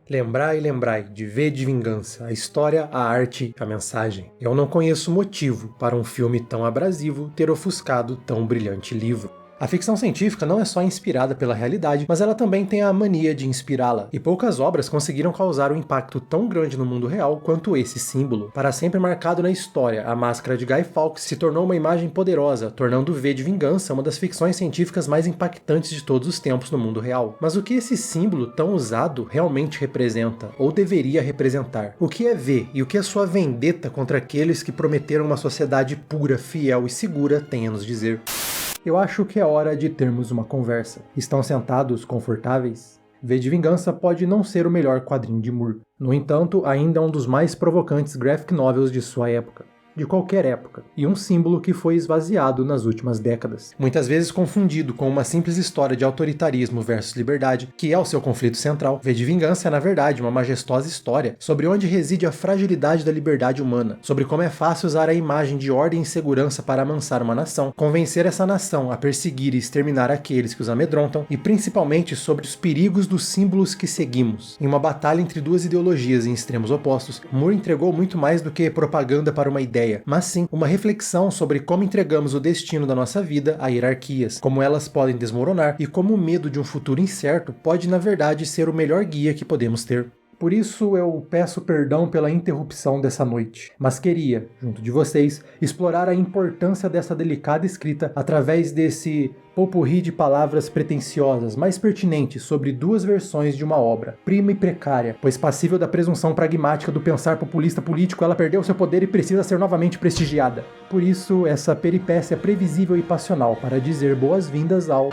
Lembrai, lembrai, de V de Vingança, a história, a arte, a mensagem. Eu não conheço motivo para um filme tão abrasivo ter ofuscado tão brilhante livro. A ficção científica não é só inspirada pela realidade, mas ela também tem a mania de inspirá-la, e poucas obras conseguiram causar um impacto tão grande no mundo real quanto esse símbolo. Para sempre marcado na história, a máscara de Guy Fawkes se tornou uma imagem poderosa, tornando V de Vingança uma das ficções científicas mais impactantes de todos os tempos no mundo real. Mas o que esse símbolo tão usado realmente representa, ou deveria representar? O que é V e o que a sua vendetta contra aqueles que prometeram uma sociedade pura, fiel e segura tem a nos dizer? Eu acho que é hora de termos uma conversa. Estão sentados confortáveis? V de Vingança pode não ser o melhor quadrinho de Moore. No entanto, ainda é um dos mais provocantes graphic novels de sua época. De qualquer época, e um símbolo que foi esvaziado nas últimas décadas. Muitas vezes confundido com uma simples história de autoritarismo versus liberdade, que é o seu conflito central, V de Vingança é na verdade uma majestosa história sobre onde reside a fragilidade da liberdade humana, sobre como é fácil usar a imagem de ordem e segurança para amansar uma nação, convencer essa nação a perseguir e exterminar aqueles que os amedrontam, e principalmente sobre os perigos dos símbolos que seguimos. Em uma batalha entre duas ideologias em extremos opostos, Moore entregou muito mais do que propaganda para uma ideia, mas sim uma reflexão sobre como entregamos o destino da nossa vida a hierarquias, como elas podem desmoronar e como o medo de um futuro incerto pode na verdade ser o melhor guia que podemos ter. Por isso eu peço perdão pela interrupção dessa noite, mas queria, junto de vocês, explorar a importância dessa delicada escrita através desse popurrí de palavras pretensiosas, mais pertinentes sobre duas versões de uma obra, prima e precária, pois passível da presunção pragmática do pensar populista político, ela perdeu seu poder e precisa ser novamente prestigiada. Por isso, essa peripécia previsível e passional para dizer boas-vindas ao...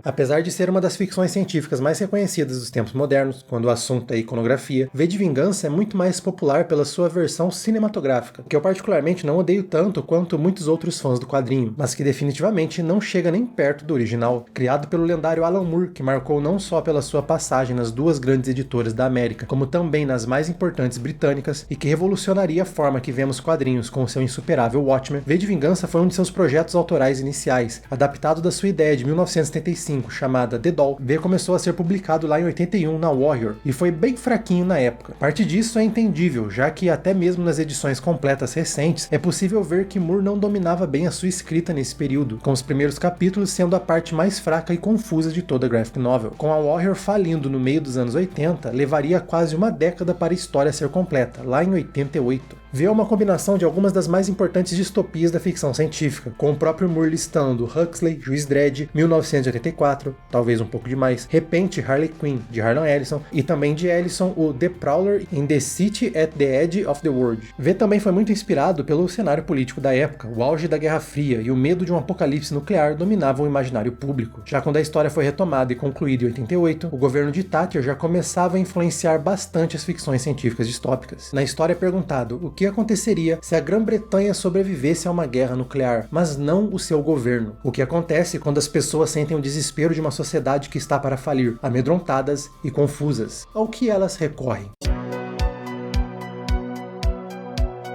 Apesar de ser uma das ficções científicas mais reconhecidas dos tempos modernos, quando o assunto é iconografia, V de Vingança é muito mais popular pela sua versão cinematográfica, que eu particularmente não odeio tanto quanto muitos outros fãs do quadrinho, mas que definitivamente não chega nem perto do original, criado pelo lendário Alan Moore, que marcou não só pela sua passagem nas duas grandes editoras da América, como também nas mais importantes britânicas, e que revolucionaria a forma que vemos quadrinhos com seu insuperável Watchmen. V de Vingança foi um de seus projetos autorais iniciais, adaptado da sua ideia de 1975, chamada The Doll. V começou a ser publicado lá em 81 na Warrior, e foi bem fraquinho na época. Parte disso é entendível, já que até mesmo nas edições completas recentes, é possível ver que Moore não dominava bem a sua escrita nesse período, com os primeiros capítulos sendo a parte mais fraca e confusa de toda a graphic novel. Com a Warrior falindo no meio dos anos 80, levaria quase uma década para a história ser completa, lá em 88. V é uma combinação de algumas das mais importantes distopias da ficção científica, com o próprio Moore listando Huxley, Juiz Dredd, 1984, talvez um pouco demais, Repente, Harley Quinn, de Harlan Ellison, e também de Ellison o The Prowler in the City at the Edge of the World. V também foi muito inspirado pelo cenário político da época, o auge da Guerra Fria e o medo de um apocalipse nuclear dominavam o imaginário público. Já quando a história foi retomada e concluída em 88, o governo de Thatcher já começava a influenciar bastante as ficções científicas distópicas. Na história é perguntado o que aconteceria se a Grã-Bretanha sobrevivesse a uma guerra nuclear, mas não o seu governo. O que acontece quando as pessoas sentem o desespero de uma sociedade que está para falir, amedrontadas e confusas. Ao que elas recorrem?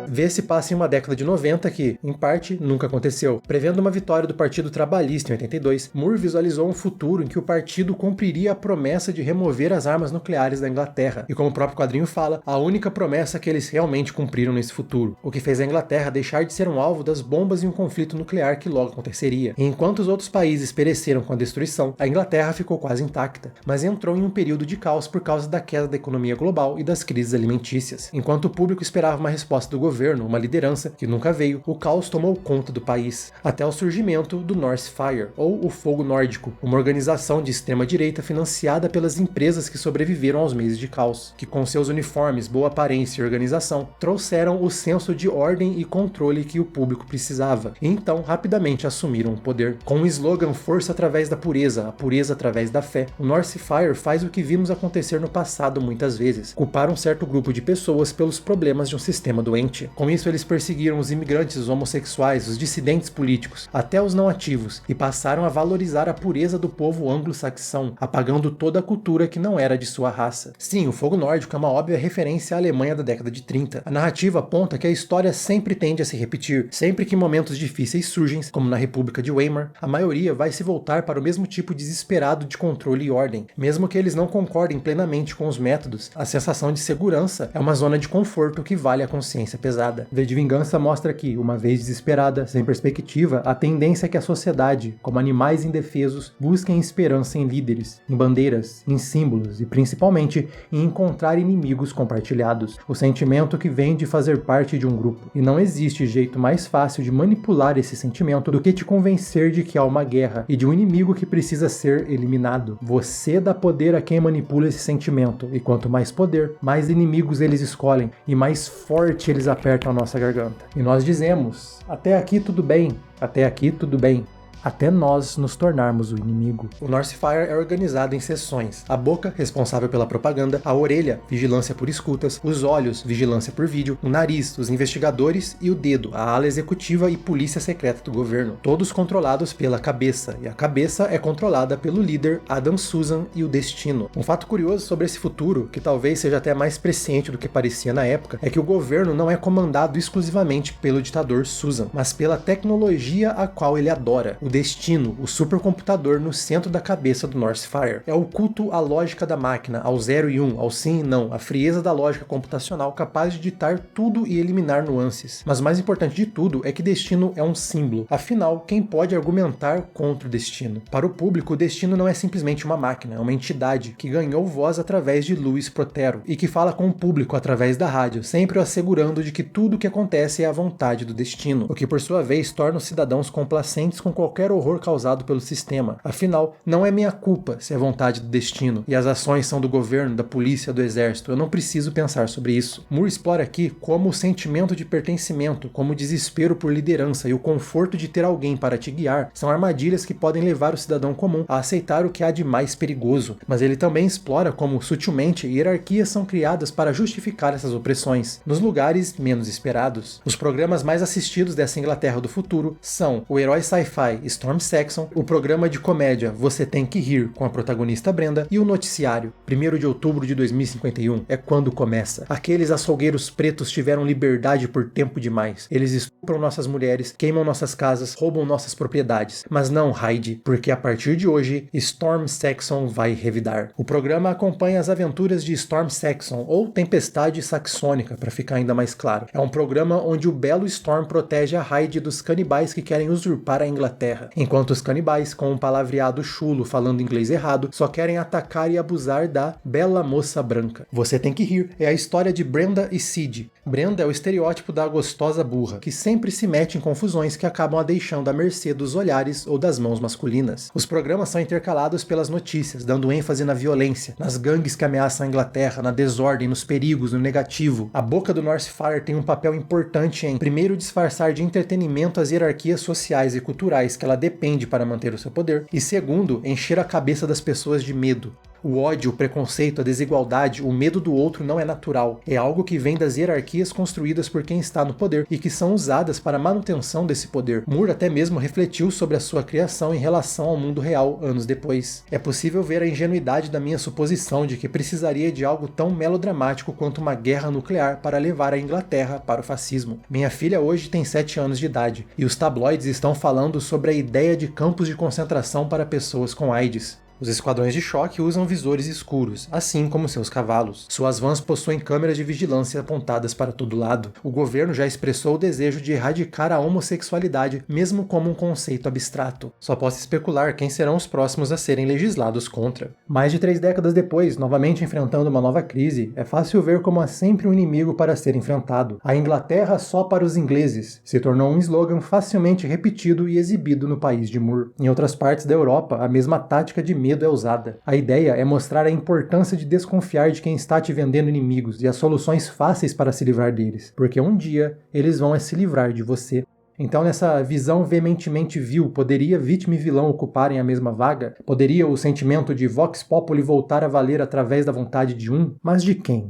V se passa em uma década de 90 que, em parte, nunca aconteceu. Prevendo uma vitória do Partido Trabalhista em 82, Moore visualizou um futuro em que o partido cumpriria a promessa de remover as armas nucleares da Inglaterra, e como o próprio quadrinho fala, a única promessa que eles realmente cumpriram nesse futuro, o que fez a Inglaterra deixar de ser um alvo das bombas em um conflito nuclear que logo aconteceria. E enquanto os outros países pereceram com a destruição, a Inglaterra ficou quase intacta, mas entrou em um período de caos por causa da queda da economia global e das crises alimentícias. Enquanto o público esperava uma resposta do governo, uma liderança que nunca veio, o caos tomou conta do país, até o surgimento do Northfire, ou o Fogo Nórdico, uma organização de extrema-direita financiada pelas empresas que sobreviveram aos meses de caos, que com seus uniformes, boa aparência e organização, trouxeram o senso de ordem e controle que o público precisava, e então rapidamente assumiram o poder. Com o slogan Força através da pureza, a pureza através da fé, o Northfire faz o que vimos acontecer no passado muitas vezes, culpar um certo grupo de pessoas pelos problemas de um sistema doente. Com isso, eles perseguiram os imigrantes, os homossexuais, os dissidentes políticos, até os não ativos, e passaram a valorizar a pureza do povo anglo-saxão, apagando toda a cultura que não era de sua raça. Sim, o fogo nórdico é uma óbvia referência à Alemanha da década de 30. A narrativa aponta que a história sempre tende a se repetir. Sempre que momentos difíceis surgem, como na República de Weimar, a maioria vai se voltar para o mesmo tipo desesperado de controle e ordem. Mesmo que eles não concordem plenamente com os métodos, a sensação de segurança é uma zona de conforto que vale a consciência pesada. V de Vingança mostra que, uma vez desesperada, sem perspectiva, a tendência é que a sociedade, como animais indefesos, busquem esperança em líderes, em bandeiras, em símbolos e, principalmente, em encontrar inimigos compartilhados. O sentimento que vem de fazer parte de um grupo. E não existe jeito mais fácil de manipular esse sentimento do que te convencer de que há uma guerra e de um inimigo que precisa ser eliminado. Você dá poder a quem manipula esse sentimento, e quanto mais poder, mais inimigos eles escolhem e mais forte eles apertam a nossa garganta. E nós dizemos, até aqui tudo bem, até aqui tudo bem. Até nós nos tornarmos o inimigo. O Northfire é organizado em seções. A boca, responsável pela propaganda, a orelha, vigilância por escutas, os olhos, vigilância por vídeo, o nariz, os investigadores e o dedo, a ala executiva e polícia secreta do governo. Todos controlados pela cabeça, e a cabeça é controlada pelo líder Adam Susan e o Destino. Um fato curioso sobre esse futuro, que talvez seja até mais presciente do que parecia na época, é que o governo não é comandado exclusivamente pelo ditador Susan, mas pela tecnologia a qual ele adora. O Destino, o supercomputador no centro da cabeça do Northfire. É o culto à lógica da máquina, ao 0 e 1, ao sim e não, a frieza da lógica computacional capaz de ditar tudo e eliminar nuances. Mas o mais importante de tudo é que Destino é um símbolo. Afinal, quem pode argumentar contra o Destino? Para o público, o Destino não é simplesmente uma máquina, é uma entidade que ganhou voz através de Louis Protero e que fala com o público através da rádio, sempre o assegurando de que tudo o que acontece é a vontade do Destino, o que por sua vez torna os cidadãos complacentes com qualquer horror causado pelo sistema. Afinal, não é minha culpa se é vontade do Destino e as ações são do governo, da polícia, do exército. Eu não preciso pensar sobre isso. Moore explora aqui como o sentimento de pertencimento, como o desespero por liderança e o conforto de ter alguém para te guiar são armadilhas que podem levar o cidadão comum a aceitar o que há de mais perigoso. Mas ele também explora como, sutilmente, hierarquias são criadas para justificar essas opressões, nos lugares menos esperados. Os programas mais assistidos dessa Inglaterra do futuro são o herói sci-fi Storm Saxon, o programa de comédia Você Tem Que Rir com a protagonista Brenda e o noticiário 1º de outubro de 2051 é quando começa. Aqueles açougueiros pretos tiveram liberdade por tempo demais. Eles estupram nossas mulheres, queimam nossas casas, roubam nossas propriedades. Mas não, Hyde, porque a partir de hoje, Storm Saxon vai revidar. O programa acompanha as aventuras de Storm Saxon, ou Tempestade Saxônica, para ficar ainda mais claro. É um programa onde o belo Storm protege a Hyde dos canibais que querem usurpar a Inglaterra, enquanto os canibais, com um palavreado chulo falando inglês errado, só querem atacar e abusar da bela moça branca. Você Tem Que Rir é a história de Brenda e Sid. Brenda é o estereótipo da gostosa burra, que sempre se mete em confusões que acabam a deixando à mercê dos olhares ou das mãos masculinas. Os programas são intercalados pelas notícias, dando ênfase na violência, nas gangues que ameaçam a Inglaterra, na desordem, nos perigos, no negativo. A boca do Northfire tem um papel importante em, primeiro, disfarçar de entretenimento as hierarquias sociais e culturais que ela depende para manter o seu poder, e segundo, encher a cabeça das pessoas de medo. O ódio, o preconceito, a desigualdade, o medo do outro não é natural. É algo que vem das hierarquias construídas por quem está no poder e que são usadas para a manutenção desse poder. Moore até mesmo refletiu sobre a sua criação em relação ao mundo real anos depois. É possível ver a ingenuidade da minha suposição de que precisaria de algo tão melodramático quanto uma guerra nuclear para levar a Inglaterra para o fascismo. Minha filha hoje tem 7 anos de idade e os tabloides estão falando sobre a ideia de campos de concentração para pessoas com AIDS. Os esquadrões de choque usam visores escuros, assim como seus cavalos. Suas vans possuem câmeras de vigilância apontadas para todo lado. O governo já expressou o desejo de erradicar a homossexualidade, mesmo como um conceito abstrato. Só posso especular quem serão os próximos a serem legislados contra. Mais de 3 décadas depois, novamente enfrentando uma nova crise, é fácil ver como há sempre um inimigo para ser enfrentado. A Inglaterra só para os ingleses se tornou um slogan facilmente repetido e exibido no país de Moore. Em outras partes da Europa, a mesma tática de medo é usada. A ideia é mostrar a importância de desconfiar de quem está te vendendo inimigos e as soluções fáceis para se livrar deles, porque um dia eles vão se livrar de você. Então, nessa visão veementemente vil, poderia vítima e vilão ocuparem a mesma vaga? Poderia o sentimento de Vox Populi voltar a valer através da vontade de um? Mas de quem?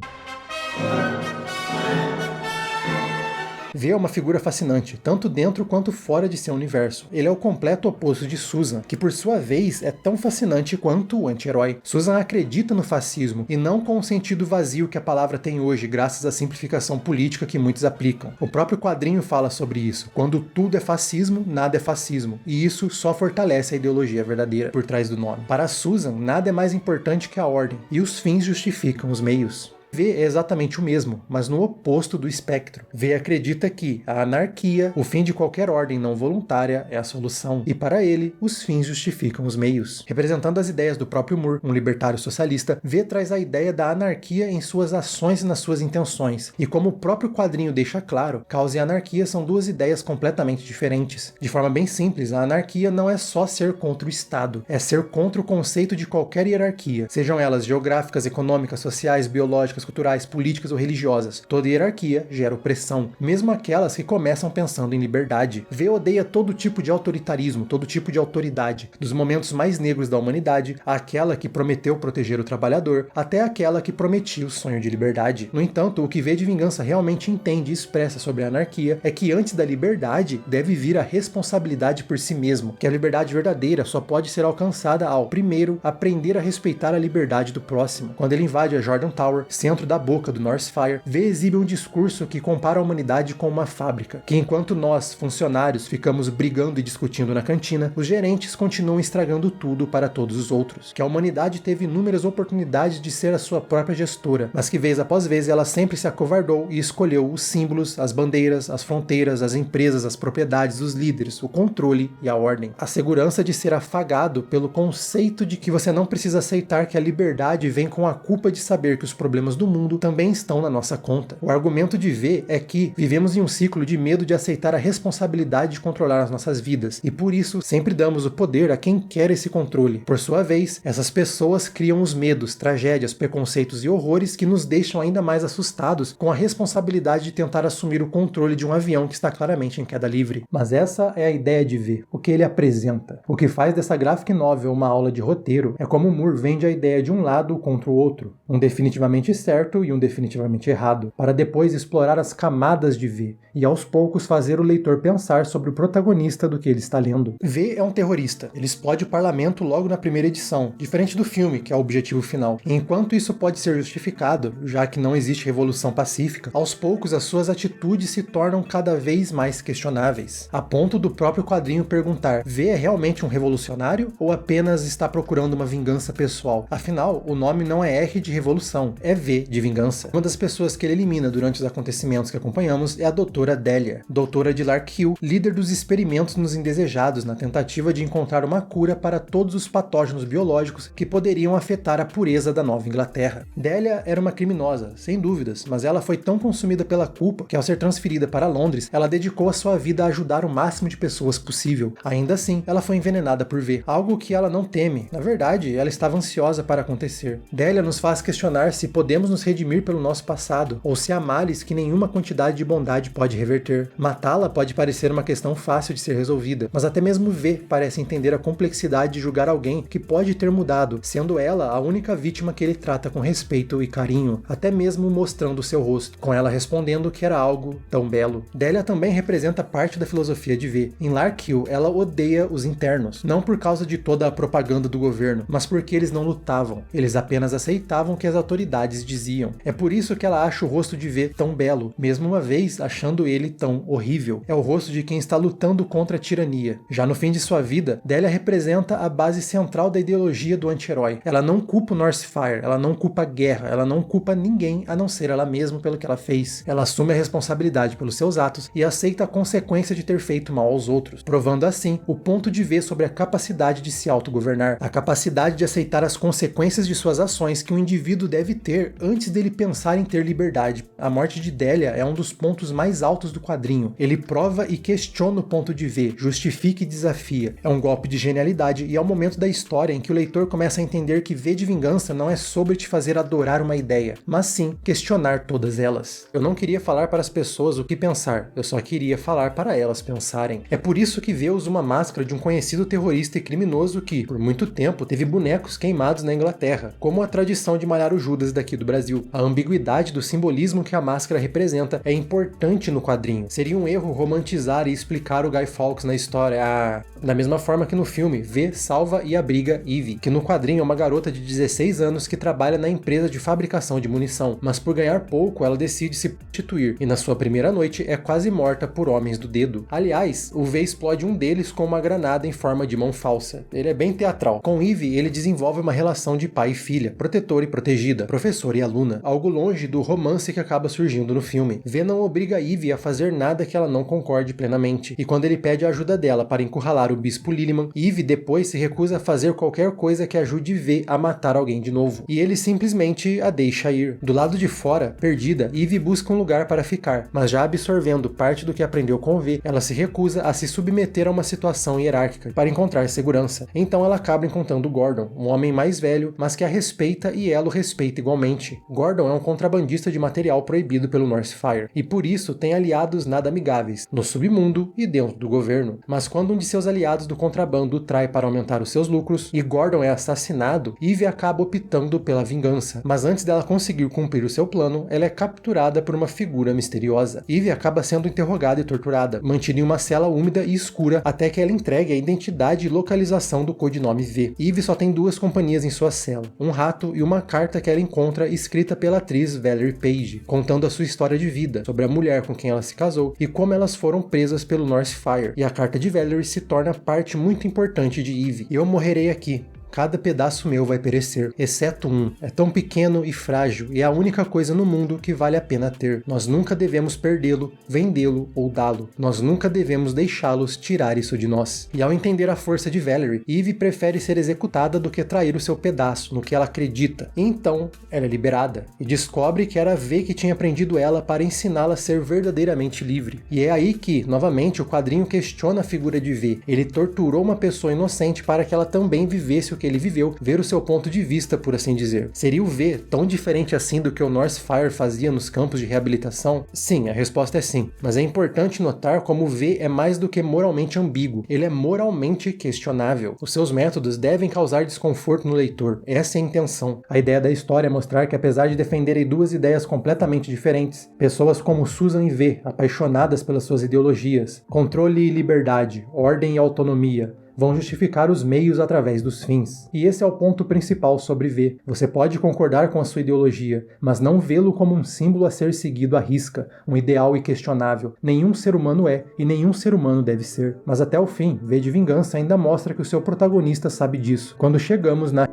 V é uma figura fascinante, tanto dentro quanto fora de seu universo. Ele é o completo oposto de Susan, que por sua vez é tão fascinante quanto o anti-herói. Susan acredita no fascismo, e não com o sentido vazio que a palavra tem hoje, graças à simplificação política que muitos aplicam. O próprio quadrinho fala sobre isso. Quando tudo é fascismo, nada é fascismo. E isso só fortalece a ideologia verdadeira por trás do nome. Para Susan, nada é mais importante que a ordem, e os fins justificam os meios. V é exatamente o mesmo, mas no oposto do espectro. V acredita que a anarquia, o fim de qualquer ordem não voluntária, é a solução, e para ele, os fins justificam os meios. Representando as ideias do próprio Moore, um libertário socialista, V traz a ideia da anarquia em suas ações e nas suas intenções, e como o próprio quadrinho deixa claro, caos e anarquia são duas ideias completamente diferentes. De forma bem simples, a anarquia não é só ser contra o Estado, é ser contra o conceito de qualquer hierarquia, sejam elas geográficas, econômicas, sociais, biológicas, culturais, políticas ou religiosas. Toda hierarquia gera opressão, mesmo aquelas que começam pensando em liberdade. V odeia todo tipo de autoritarismo, todo tipo de autoridade, dos momentos mais negros da humanidade, aquela que prometeu proteger o trabalhador, até aquela que prometia o sonho de liberdade. No entanto, o que V de Vingança realmente entende e expressa sobre a anarquia é que antes da liberdade deve vir a responsabilidade por si mesmo, que a liberdade verdadeira só pode ser alcançada ao, primeiro, aprender a respeitar a liberdade do próximo. Quando ele invade a Jordan Tower, centro da boca do Northfire, V exibe um discurso que compara a humanidade com uma fábrica, que enquanto nós, funcionários, ficamos brigando e discutindo na cantina, os gerentes continuam estragando tudo para todos os outros, que a humanidade teve inúmeras oportunidades de ser a sua própria gestora, mas que vez após vez ela sempre se acovardou e escolheu os símbolos, as bandeiras, as fronteiras, as empresas, as propriedades, os líderes, o controle e a ordem. A segurança de ser afagado pelo conceito de que você não precisa aceitar que a liberdade vem com a culpa de saber que os problemas do mundo também estão na nossa conta. O argumento de V é que vivemos em um ciclo de medo de aceitar a responsabilidade de controlar as nossas vidas, e por isso sempre damos o poder a quem quer esse controle. Por sua vez, essas pessoas criam os medos, tragédias, preconceitos e horrores que nos deixam ainda mais assustados com a responsabilidade de tentar assumir o controle de um avião que está claramente em queda livre. Mas essa é a ideia de V, o que ele apresenta. O que faz dessa graphic novel uma aula de roteiro é como Moore vende a ideia de um lado contra o outro, um definitivamente certo e um definitivamente errado, para depois explorar as camadas de V e aos poucos fazer o leitor pensar sobre o protagonista do que ele está lendo. V é um terrorista, ele explode o parlamento logo na primeira edição, diferente do filme, que é o objetivo final. E enquanto isso pode ser justificado, já que não existe revolução pacífica, aos poucos as suas atitudes se tornam cada vez mais questionáveis, a ponto do próprio quadrinho perguntar: V é realmente um revolucionário ou apenas está procurando uma vingança pessoal? Afinal, o nome não é R de revolução, é V de vingança. Uma das pessoas que ele elimina durante os acontecimentos que acompanhamos é a doutora Delia, doutora de Larkhill, líder dos experimentos nos indesejados na tentativa de encontrar uma cura para todos os patógenos biológicos que poderiam afetar a pureza da Nova Inglaterra. Delia era uma criminosa, sem dúvidas, mas ela foi tão consumida pela culpa que ao ser transferida para Londres, ela dedicou a sua vida a ajudar o máximo de pessoas possível. Ainda assim, ela foi envenenada por V, algo que ela não teme. Na verdade, ela estava ansiosa para acontecer. Delia nos faz questionar se podemos nos redimir pelo nosso passado, ou se há males que nenhuma quantidade de bondade pode reverter. Matá-la pode parecer uma questão fácil de ser resolvida, mas até mesmo V parece entender a complexidade de julgar alguém que pode ter mudado, sendo ela a única vítima que ele trata com respeito e carinho, até mesmo mostrando seu rosto, com ela respondendo que era algo tão belo. Delia também representa parte da filosofia de V. Em Larkhill, ela odeia os internos, não por causa de toda a propaganda do governo, mas porque eles não lutavam, eles apenas aceitavam o que as autoridades diziam. É por isso que ela acha o rosto de V tão belo, mesmo uma vez achando ele tão horrível. É o rosto de quem está lutando contra a tirania. Já no fim de sua vida, Delia representa a base central da ideologia do anti-herói. Ela não culpa o Northfire, ela não culpa a guerra, ela não culpa ninguém a não ser ela mesma pelo que ela fez. Ela assume a responsabilidade pelos seus atos e aceita a consequência de ter feito mal aos outros, provando assim o ponto de V sobre a capacidade de se autogovernar, a capacidade de aceitar as consequências de suas ações que um indivíduo deve ter antes dele pensar em ter liberdade. A morte de Delia é um dos pontos mais altos do quadrinho. Ele prova e questiona o ponto de V, justifica e desafia. É um golpe de genialidade e é o momento da história em que o leitor começa a entender que V de Vingança não é sobre te fazer adorar uma ideia, mas sim questionar todas elas. Eu não queria falar para as pessoas o que pensar, eu só queria falar para elas pensarem. É por isso que V usa uma máscara de um conhecido terrorista e criminoso que, por muito tempo, teve bonecos queimados na Inglaterra, como a tradição de malhar o Judas daqui do Brasil. Brasil. A ambiguidade do simbolismo que a máscara representa é importante no quadrinho. Seria um erro romantizar e explicar o Guy Fawkes na história, da mesma forma que no filme, V salva e abriga Eve, que no quadrinho é uma garota de 16 anos que trabalha na empresa de fabricação de munição, mas por ganhar pouco ela decide se prostituir, e na sua primeira noite é quase morta por homens do dedo. Aliás, o V explode um deles com uma granada em forma de mão falsa. Ele é bem teatral. Com Eve, ele desenvolve uma relação de pai e filha, protetor e protegida, professor e aluna, algo longe do romance que acaba surgindo no filme. V não obriga Eve a fazer nada que ela não concorde plenamente, e quando ele pede a ajuda dela para encurralar o Bispo Lilliman, Eve depois se recusa a fazer qualquer coisa que ajude V a matar alguém de novo, e ele simplesmente a deixa ir. Do lado de fora, perdida, Eve busca um lugar para ficar, mas já absorvendo parte do que aprendeu com V, ela se recusa a se submeter a uma situação hierárquica para encontrar segurança. Então ela acaba encontrando Gordon, um homem mais velho, mas que a respeita e ela o respeita igualmente. Gordon é um contrabandista de material proibido pelo Northfire, e por isso tem aliados nada amigáveis, no submundo e dentro do governo. Mas quando um de seus aliados do contrabando o trai para aumentar os seus lucros, e Gordon é assassinado, Eve acaba optando pela vingança. Mas antes dela conseguir cumprir o seu plano, ela é capturada por uma figura misteriosa. Eve acaba sendo interrogada e torturada, mantida em uma cela úmida e escura até que ela entregue a identidade e localização do codinome V. Eve só tem duas companhias em sua cela, um rato e uma carta que ela encontra escrita pela atriz Valerie Page, contando a sua história de vida, sobre a mulher com quem ela se casou e como elas foram presas pelo Northfire, e a carta de Valerie se torna parte muito importante de Eve. Eu morrerei aqui. Cada pedaço meu vai perecer, exceto um. É tão pequeno e frágil e é a única coisa no mundo que vale a pena ter. Nós nunca devemos perdê-lo, vendê-lo ou dá-lo. Nós nunca devemos deixá-los tirar isso de nós. E ao entender a força de Valerie, Eve prefere ser executada do que trair o seu pedaço, no que ela acredita. E então, ela é liberada e descobre que era V que tinha prendido ela para ensiná-la a ser verdadeiramente livre. E é aí que, novamente, o quadrinho questiona a figura de V. Ele torturou uma pessoa inocente para que ela também vivesse o que ele viveu, ver o seu ponto de vista, por assim dizer. Seria o V tão diferente assim do que o Northfire fazia nos campos de reabilitação? Sim, a resposta é sim. Mas é importante notar como o V é mais do que moralmente ambíguo. Ele é moralmente questionável. Os seus métodos devem causar desconforto no leitor. Essa é a intenção. A ideia da história é mostrar que, apesar de defenderem duas ideias completamente diferentes, pessoas como Susan e V, apaixonadas pelas suas ideologias, controle e liberdade, ordem e autonomia, vão justificar os meios através dos fins. E esse é o ponto principal sobre V. Você pode concordar com a sua ideologia, mas não vê-lo como um símbolo a ser seguido à risca, um ideal inquestionável. Nenhum ser humano é, e nenhum ser humano deve ser. Mas até o fim, V de Vingança ainda mostra que o seu protagonista sabe disso. Quando chegamos na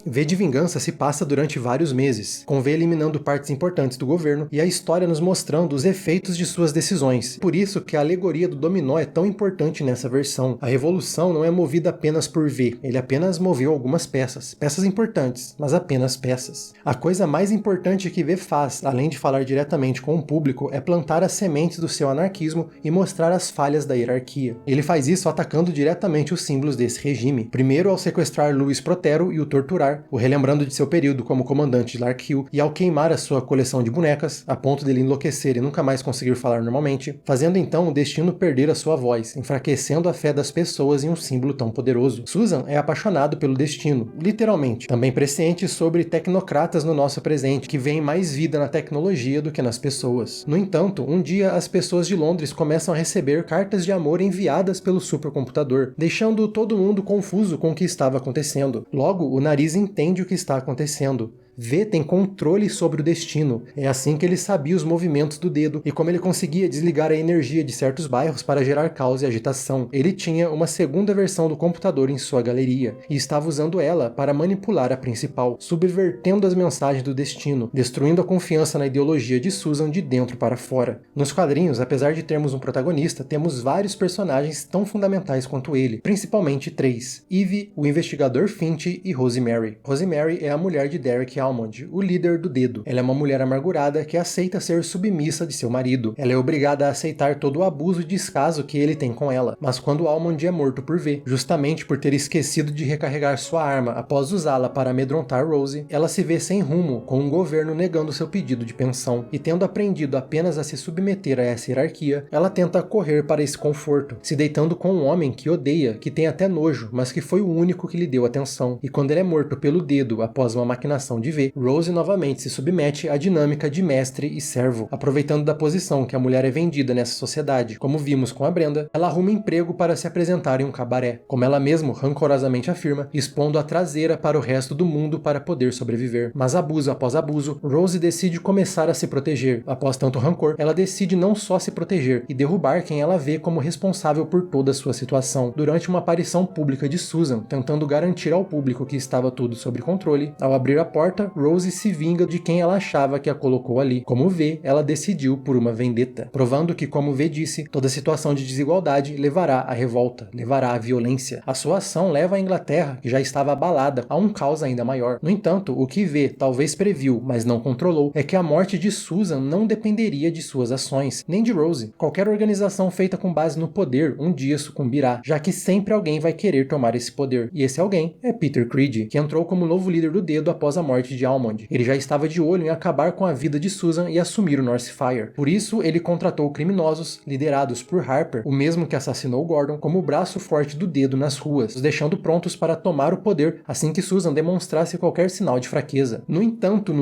V de Vingança se passa durante vários meses, com V eliminando partes importantes do governo e a história nos mostrando os efeitos de suas decisões. Por isso que a alegoria do dominó é tão importante nessa versão. A revolução não é movida apenas por V, ele apenas moveu algumas peças. Peças importantes, mas apenas peças. A coisa mais importante que V faz, além de falar diretamente com o público, é plantar as sementes do seu anarquismo e mostrar as falhas da hierarquia. Ele faz isso atacando diretamente os símbolos desse regime. Primeiro ao sequestrar Louis Protero e o torturar, o relembrando de seu período como comandante de Larkhill, e ao queimar a sua coleção de bonecas, a ponto dele enlouquecer e nunca mais conseguir falar normalmente, fazendo então o destino perder a sua voz, enfraquecendo a fé das pessoas em um símbolo tão poderoso. Susan é apaixonado pelo destino, literalmente, também presciente sobre tecnocratas no nosso presente, que veem mais vida na tecnologia do que nas pessoas. No entanto, um dia as pessoas de Londres começam a receber cartas de amor enviadas pelo supercomputador, deixando todo mundo confuso com o que estava acontecendo. Logo, o nariz entende o que está acontecendo. V tem controle sobre o destino. É assim que ele sabia os movimentos do dedo e como ele conseguia desligar a energia de certos bairros para gerar caos e agitação. Ele tinha uma segunda versão do computador em sua galeria e estava usando ela para manipular a principal, subvertendo as mensagens do destino, destruindo a confiança na ideologia de Susan de dentro para fora. Nos quadrinhos, apesar de termos um protagonista, temos vários personagens tão fundamentais quanto ele, principalmente três: Eve, o investigador Finch e Rosemary. Rosemary é a mulher de Derek Almond, o líder do Dedo. Ela é uma mulher amargurada que aceita ser submissa de seu marido. Ela é obrigada a aceitar todo o abuso e descaso que ele tem com ela. Mas quando Almond é morto por V, justamente por ter esquecido de recarregar sua arma após usá-la para amedrontar Rose, ela se vê sem rumo, com um governo negando seu pedido de pensão. E tendo aprendido apenas a se submeter a essa hierarquia, ela tenta correr para esse conforto, se deitando com um homem que odeia, que tem até nojo, mas que foi o único que lhe deu atenção. E quando ele é morto pelo Dedo após uma maquinação de V, Rose novamente se submete à dinâmica de mestre e servo, aproveitando da posição que a mulher é vendida nessa sociedade. Como vimos com a Brenda, ela arruma emprego para se apresentar em um cabaré, como ela mesma rancorosamente afirma, expondo a traseira para o resto do mundo para poder sobreviver. Mas abuso após abuso, Rose decide começar a se proteger. Após tanto rancor, ela decide não só se proteger e derrubar quem ela vê como responsável por toda a sua situação. Durante uma aparição pública de Susan, tentando garantir ao público que estava tudo sob controle, ao abrir a porta, Rose se vinga de quem ela achava que a colocou ali. Como V, ela decidiu por uma vendetta, provando que, como V disse, toda situação de desigualdade levará à revolta, levará à violência. A sua ação leva a Inglaterra, que já estava abalada, a um caos ainda maior. No entanto, o que V talvez previu, mas não controlou, é que a morte de Susan não dependeria de suas ações, nem de Rose. Qualquer organização feita com base no poder um dia sucumbirá, já que sempre alguém vai querer tomar esse poder. E esse alguém é Peter Creed, que entrou como novo líder do Dedo após a morte de Almond. Ele já estava de olho em acabar com a vida de Susan e assumir o Northfire. Por isso, ele contratou criminosos, liderados por Harper, o mesmo que assassinou Gordon, como o braço forte do Dedo nas ruas, os deixando prontos para tomar o poder assim que Susan demonstrasse qualquer sinal de fraqueza. No entanto,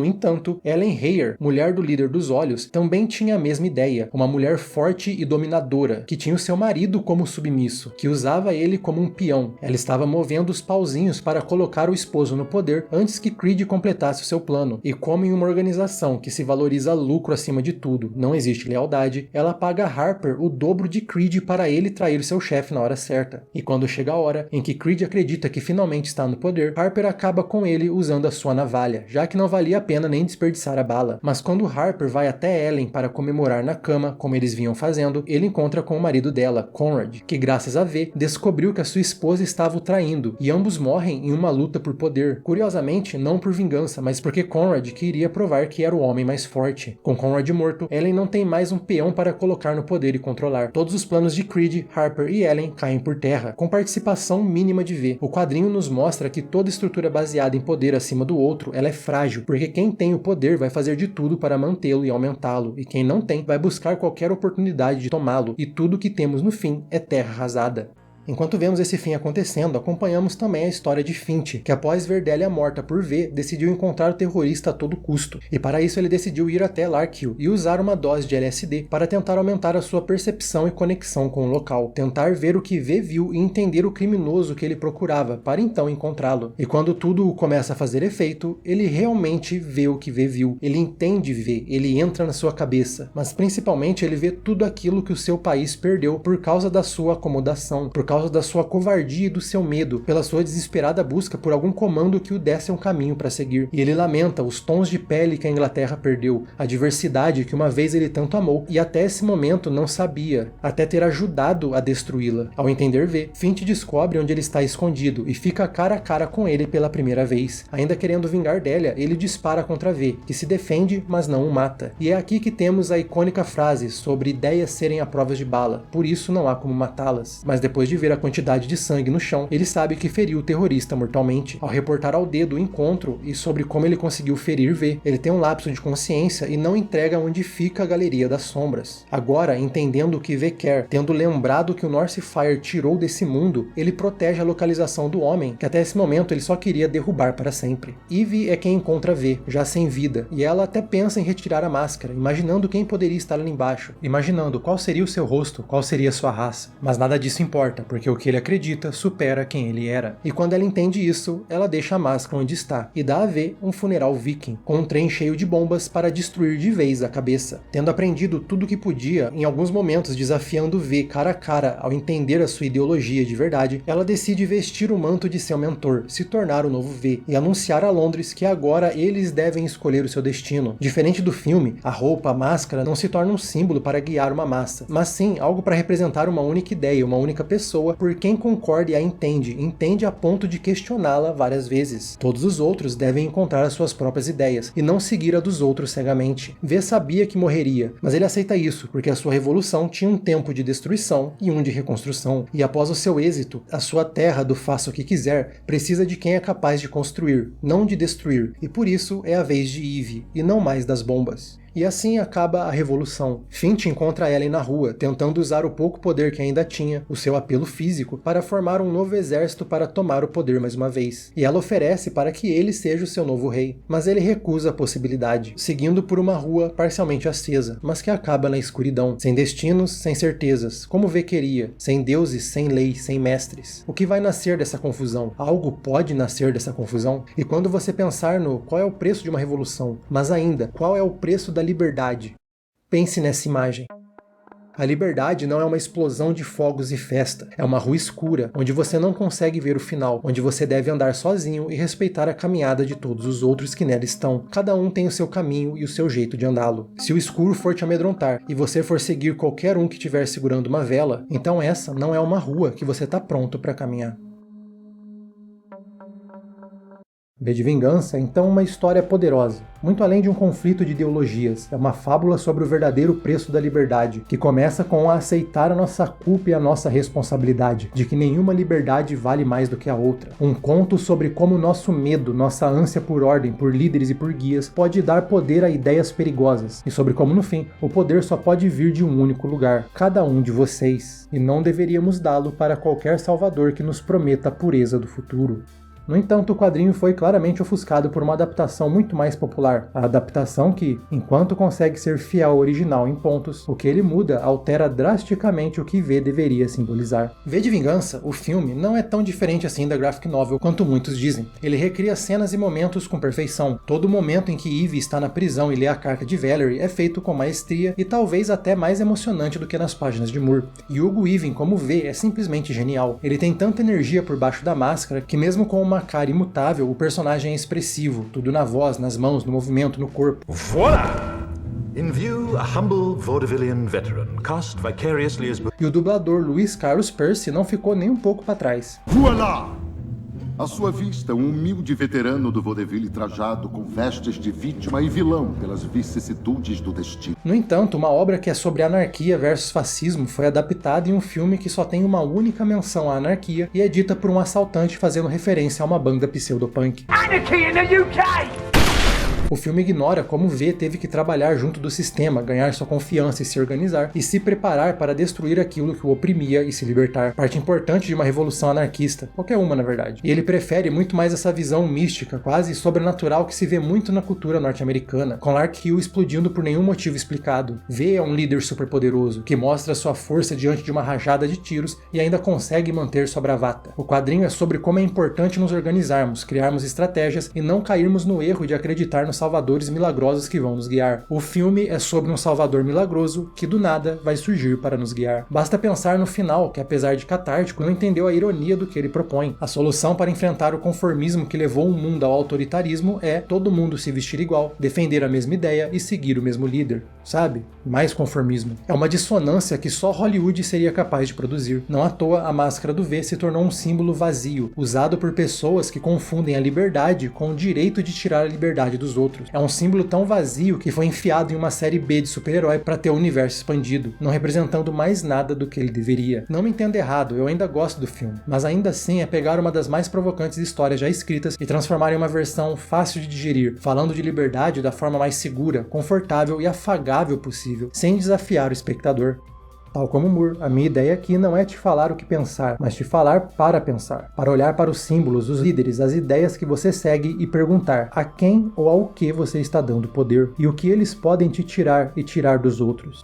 Ellen Heyer, mulher do líder dos Olhos, também tinha a mesma ideia, uma mulher forte e dominadora, que tinha o seu marido como submisso, que usava ele como um peão. Ela estava movendo os pauzinhos para colocar o esposo no poder antes que Creed completasse o seu plano. E como em uma organização que se valoriza lucro acima de tudo, não existe lealdade, ela paga a Harper o dobro de Creed para ele trair seu chefe na hora certa. E quando chega a hora em que Creed acredita que finalmente está no poder, Harper acaba com ele usando a sua navalha, já que não valia a pena nem desperdiçar a bala. Mas quando Harper vai até Ellen para comemorar na cama, como eles vinham fazendo, ele encontra com o marido dela, Conrad, que graças a V, descobriu que a sua esposa estava o traindo, e ambos morrem em uma luta por poder. Curiosamente, não por vingança, mas porque Conrad queria provar que era o homem mais forte. Com Conrad morto, Ellen não tem mais um peão para colocar no poder e controlar. Todos os planos de Creed, Harper e Ellen caem por terra, com participação mínima de V. O quadrinho nos mostra que toda estrutura baseada em poder acima do outro, ela é frágil, porque quem tem o poder vai fazer de tudo para mantê-lo e aumentá-lo, e quem não tem vai buscar qualquer oportunidade de tomá-lo, e tudo que temos no fim é terra arrasada. Enquanto vemos esse fim acontecendo, acompanhamos também a história de Finch, que após ver Delia morta por V, decidiu encontrar o terrorista a todo custo. E para isso ele decidiu ir até Larkhill e usar uma dose de LSD para tentar aumentar a sua percepção e conexão com o local, tentar ver o que V viu e entender o criminoso que ele procurava, para então encontrá-lo. E quando tudo começa a fazer efeito, ele realmente vê o que V viu, ele entende V, ele entra na sua cabeça, mas principalmente ele vê tudo aquilo que o seu país perdeu por causa da sua acomodação, por causa da sua covardia e do seu medo, pela sua desesperada busca por algum comando que o desse um caminho para seguir. E ele lamenta os tons de pele que a Inglaterra perdeu, a diversidade que uma vez ele tanto amou e até esse momento não sabia, até ter ajudado a destruí-la. Ao entender V, Finch descobre onde ele está escondido e fica cara a cara com ele pela primeira vez. Ainda querendo vingar Delia, ele dispara contra V, que se defende, mas não o mata. E é aqui que temos a icônica frase sobre ideias serem a prova de bala, por isso não há como matá-las. Mas depois de ver a quantidade de sangue no chão, ele sabe que feriu o terrorista mortalmente. Ao reportar ao Dedo o encontro e sobre como ele conseguiu ferir V, ele tem um lapso de consciência e não entrega onde fica a Galeria das Sombras. Agora, entendendo o que V quer, tendo lembrado que o Northfire tirou desse mundo, ele protege a localização do homem, que até esse momento ele só queria derrubar para sempre. Eve é quem encontra V, já sem vida, e ela até pensa em retirar a máscara, imaginando quem poderia estar ali embaixo, imaginando qual seria o seu rosto, qual seria a sua raça. Mas nada disso importa, porque o que ele acredita supera quem ele era. E quando ela entende isso, ela deixa a máscara onde está e dá a V um funeral viking, com um trem cheio de bombas para destruir de vez a cabeça. Tendo aprendido tudo o que podia, em alguns momentos desafiando V cara a cara ao entender a sua ideologia de verdade, ela decide vestir o manto de seu mentor, se tornar o novo V, e anunciar a Londres que agora eles devem escolher o seu destino. Diferente do filme, a roupa, a máscara não se torna um símbolo para guiar uma massa, mas sim algo para representar uma única ideia, uma única pessoa pessoa por quem concorda e a entende a ponto de questioná-la várias vezes. Todos os outros devem encontrar as suas próprias ideias e não seguir a dos outros cegamente. V sabia que morreria, mas ele aceita isso porque a sua revolução tinha um tempo de destruição e um de reconstrução, e após o seu êxito, a sua terra do faça o que quiser precisa de quem é capaz de construir, não de destruir, e por isso é a vez de Eve, e não mais das bombas. E assim acaba a revolução. Finch encontra Ellen na rua, tentando usar o pouco poder que ainda tinha, o seu apelo físico, para formar um novo exército para tomar o poder mais uma vez. E ela oferece para que ele seja o seu novo rei. Mas ele recusa a possibilidade, seguindo por uma rua parcialmente acesa, mas que acaba na escuridão, sem destinos, sem certezas, como V queria, sem deuses, sem lei, sem mestres. O que vai nascer dessa confusão? Algo pode nascer dessa confusão? E quando você pensar no qual é o preço de uma revolução, mas ainda, qual é o preço da liberdade? Pense nessa imagem. A liberdade não é uma explosão de fogos e festa, é uma rua escura, onde você não consegue ver o final, onde você deve andar sozinho e respeitar a caminhada de todos os outros que nela estão. Cada um tem o seu caminho e o seu jeito de andá-lo. Se o escuro for te amedrontar e você for seguir qualquer um que estiver segurando uma vela, então essa não é uma rua que você está pronto para caminhar. V de Vingança é então uma história poderosa, muito além de um conflito de ideologias, é uma fábula sobre o verdadeiro preço da liberdade, que começa com a aceitar a nossa culpa e a nossa responsabilidade, de que nenhuma liberdade vale mais do que a outra. Um conto sobre como nosso medo, nossa ânsia por ordem, por líderes e por guias, pode dar poder a ideias perigosas, e sobre como no fim, o poder só pode vir de um único lugar, cada um de vocês, e não deveríamos dá-lo para qualquer salvador que nos prometa a pureza do futuro. No entanto, o quadrinho foi claramente ofuscado por uma adaptação muito mais popular. A adaptação que, enquanto consegue ser fiel ao original em pontos, o que ele muda altera drasticamente o que V deveria simbolizar. V de Vingança, o filme, não é tão diferente assim da graphic novel quanto muitos dizem. Ele recria cenas e momentos com perfeição. Todo momento em que Eve está na prisão e lê a carta de Valerie é feito com maestria e talvez até mais emocionante do que nas páginas de Moore. E Hugo Weaving como V é simplesmente genial. Ele tem tanta energia por baixo da máscara que mesmo com uma cara imutável, o personagem é expressivo, tudo na voz, nas mãos, no movimento, no corpo. Voilà! In view, a humble vaudevillian veteran, cast vicariously as... E o dublador Luis Carlos Percy não ficou nem um pouco para trás. Voilà! À sua vista, um humilde veterano do vaudeville trajado com vestes de vítima e vilão pelas vicissitudes do destino. No entanto, uma obra que é sobre anarquia versus fascismo foi adaptada em um filme que só tem uma única menção à anarquia e é dita por um assaltante fazendo referência a uma banda pseudopunk. Anarchy in the UK! O filme ignora como V teve que trabalhar junto do sistema, ganhar sua confiança e se organizar, e se preparar para destruir aquilo que o oprimia e se libertar. Parte importante de uma revolução anarquista, qualquer uma na verdade. E ele prefere muito mais essa visão mística, quase sobrenatural que se vê muito na cultura norte-americana, com Lark Hill explodindo por nenhum motivo explicado. V é um líder superpoderoso, que mostra sua força diante de uma rajada de tiros e ainda consegue manter sua bravata. O quadrinho é sobre como é importante nos organizarmos, criarmos estratégias e não cairmos no erro de acreditar nos salvadores milagrosos que vão nos guiar. O filme é sobre um salvador milagroso que do nada vai surgir para nos guiar. Basta pensar no final, que apesar de catártico, não entendeu a ironia do que ele propõe. A solução para enfrentar o conformismo que levou o mundo ao autoritarismo é todo mundo se vestir igual, defender a mesma ideia e seguir o mesmo líder. Sabe? Mais conformismo. É uma dissonância que só Hollywood seria capaz de produzir. Não à toa, a máscara do V se tornou um símbolo vazio, usado por pessoas que confundem a liberdade com o direito de tirar a liberdade dos outros. É um símbolo tão vazio que foi enfiado em uma série B de super-herói para ter o universo expandido, não representando mais nada do que ele deveria. Não me entenda errado, eu ainda gosto do filme, mas ainda assim é pegar uma das mais provocantes histórias já escritas e transformar em uma versão fácil de digerir, falando de liberdade da forma mais segura, confortável e afagável possível, sem desafiar o espectador. Tal como Moore, a minha ideia aqui não é te falar o que pensar, mas te falar para pensar, para olhar para os símbolos, os líderes, as ideias que você segue e perguntar a quem ou ao que você está dando poder e o que eles podem te tirar e tirar dos outros.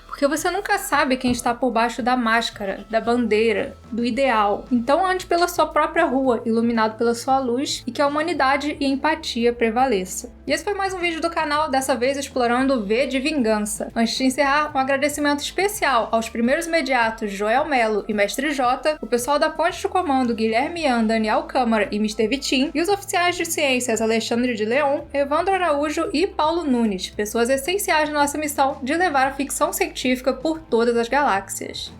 Porque você nunca sabe quem está por baixo da máscara, da bandeira, do ideal. Então ande pela sua própria rua, iluminado pela sua luz, e que a humanidade e a empatia prevaleça. E esse foi mais um vídeo do canal, dessa vez explorando V de Vingança. Antes de encerrar, um agradecimento especial aos primeiros imediatos Joel Melo e Mestre J, o pessoal da Ponte de Comando Guilherme Ian, Daniel Câmara e Mr. Vitim, e os oficiais de ciências Alexandre de Leon, Evandro Araújo e Paulo Nunes, pessoas essenciais na nossa missão de levar a ficção científica por todas as galáxias.